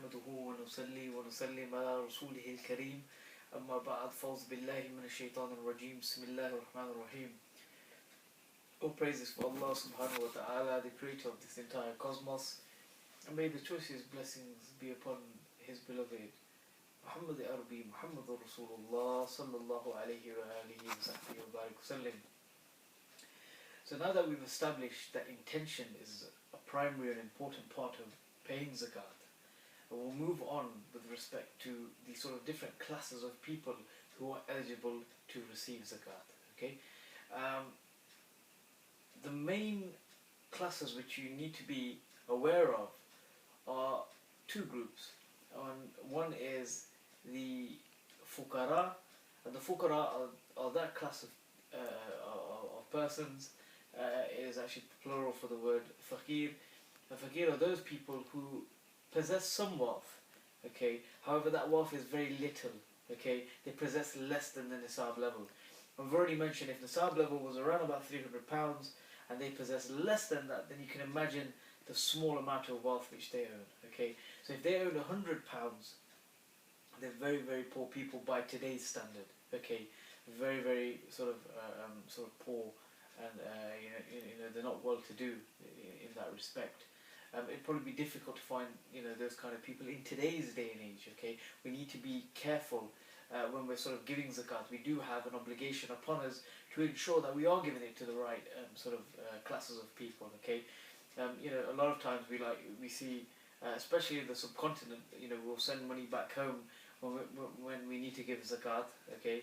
نحمده ونصلي ونسلم على رسوله الكريم أما بعد فأعوذ بالله من الشيطان الرجيم بسم الله الرحمن الرحيم. All praises for Allah subhanahu wa ta'ala, the creator of this entire cosmos, and may the choicest blessings be upon his beloved Muhammad Arabi, Muhammad Rasulullah sallallahu alayhi wa alihi wa sahbihi wa barik wasallam. So now that we've established that intention is a primary and important part of paying zakat, we'll move on with respect to the sort of different classes of people who are eligible to receive zakat. Okay, the main classes which you need to be aware of are two groups. One is the fuqara, and the fuqara are that class of persons. It is actually plural for the word faqir. And faqir are those people who possess some wealth, okay, however that wealth is very little, okay, they possess less than the nisab level. I've already mentioned if nisab level was around about £300 and they possess less than that, then you can imagine the small amount of wealth which they own, okay. So if they own £100, they're very, very poor people by today's standard, okay, very, very sort of poor, and they're not well to do in that respect. It'd probably be difficult to find those kind of people in today's day and age. Okay, we need to be careful when we're sort of giving zakat. We do have an obligation upon us to ensure that we are giving it to the right classes of people. Okay, a lot of times we see, especially in the subcontinent, we'll send money back home when we need to give zakat. Okay,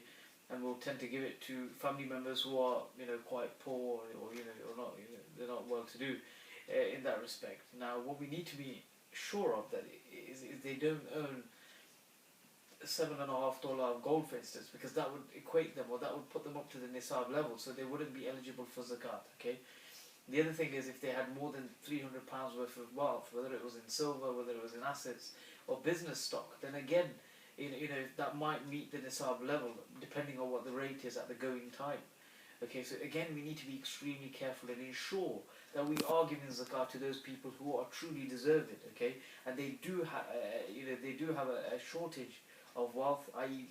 and we'll tend to give it to family members who are quite poor or not, they're not well to do in that respect. Now what we need to be sure of that is they don't own $7.50 of gold, for instance, because that would equate them, or that would put them up to the nisab level, so they wouldn't be eligible for zakat. Okay, the other thing is if they had more than £300 worth of wealth, whether it was in silver, whether it was in assets or business stock, then again that might meet the nisab level depending on what the rate is at the going time. Okay, so again we need to be extremely careful and ensure that we are giving zakat to those people who are truly deserve it. Okay, and they do have a shortage of wealth, i.e.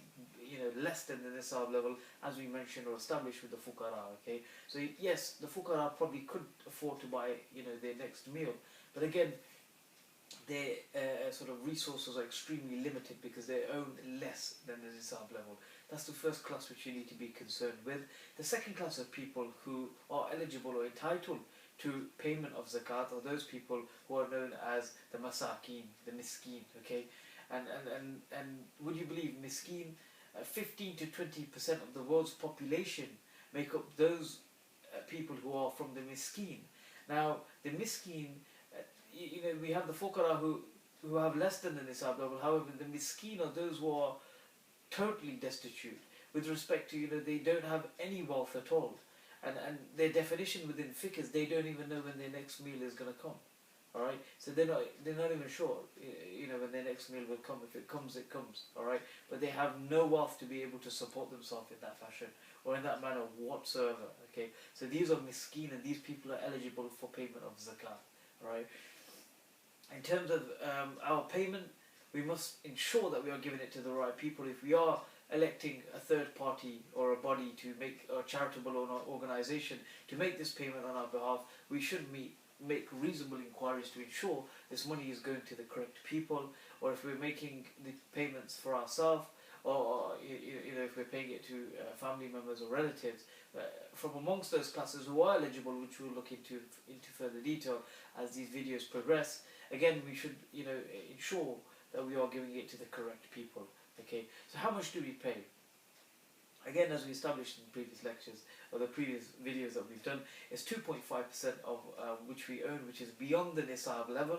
less than the nisab level, as we mentioned or established with the fuqara. Okay, so yes, the fuqara probably could afford to buy their next meal, but again their sort of resources are extremely limited because they own less than the nisab level. That's the first class which you need to be concerned with. The second class of people who are eligible or entitled to payment of zakat are those people who are known as the masakin, the miskin. Okay, and would you believe miskin, 15 to 20% of the world's population make up those people who are from the miskin. Now the miskin, we have the fuqara who have less than the nisab level. However, the miskin are those who are totally destitute with respect to they don't have any wealth at all, and their definition within fiqh is they don't even know when their next meal is going to come. All right, so they're not even sure when their next meal will come. If it comes, it comes. All right, but they have no wealth to be able to support themselves in that fashion or in that manner whatsoever. Okay, so these are miskin, and these people are eligible for payment of zakat. All right. In terms of our payment, we must ensure that we are giving it to the right people. If we are electing a third party or a body to make a charitable organisation to make this payment on our behalf, we should make reasonable inquiries to ensure this money is going to the correct people. Or if we're making the payments for ourselves, or if we're paying it to family members or relatives from amongst those classes who are eligible, which we'll look into further detail as these videos progress. Again, we should ensure that we are giving it to the correct people. Okay, so how much do we pay? Again, as we established in previous lectures or the previous videos that we've done, it's 2.5% of which we own, which is beyond the nisab level.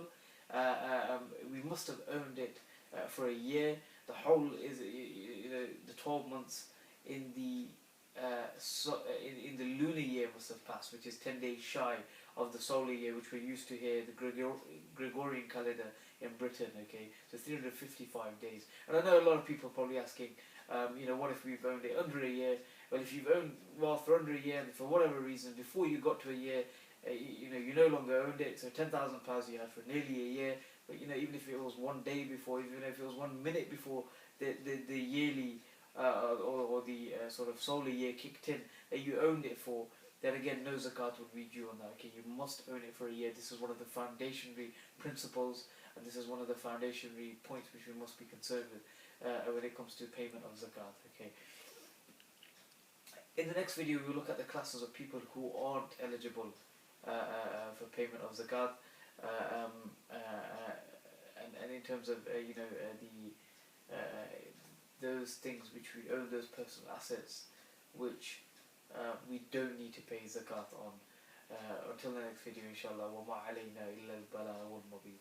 We must have owned it for a year. The whole is the 12 months in the in the lunar year must have passed, which is 10 days shy of the solar year, which we're used to here, the Gregorian calendar in Britain. Okay, so 355 days. And I know a lot of people are probably asking, what if we've owned it under a year? Well, if you've owned wealth for under a year, and for whatever reason, before you got to a year, you no longer owned it, so £10,000 you had for nearly a year, But even if it was 1 day before, even if it was 1 minute before the yearly or the sort of solar year kicked in that you owned it for, then again no zakat would be due on that. Okay, you must own it for a year. This is one of the foundationary principles, and this is one of the foundationary points which we must be concerned with when it comes to payment of zakat. Okay. In the next video, we'll look at the classes of people who aren't eligible for payment of zakat, and in terms of those things which we own, those personal assets which we don't need to pay zakat on. Until the next video, inshallah. وَمَا عَلَيْنَا إِلَّا الْبَلَاغُ الْمُبِينُ.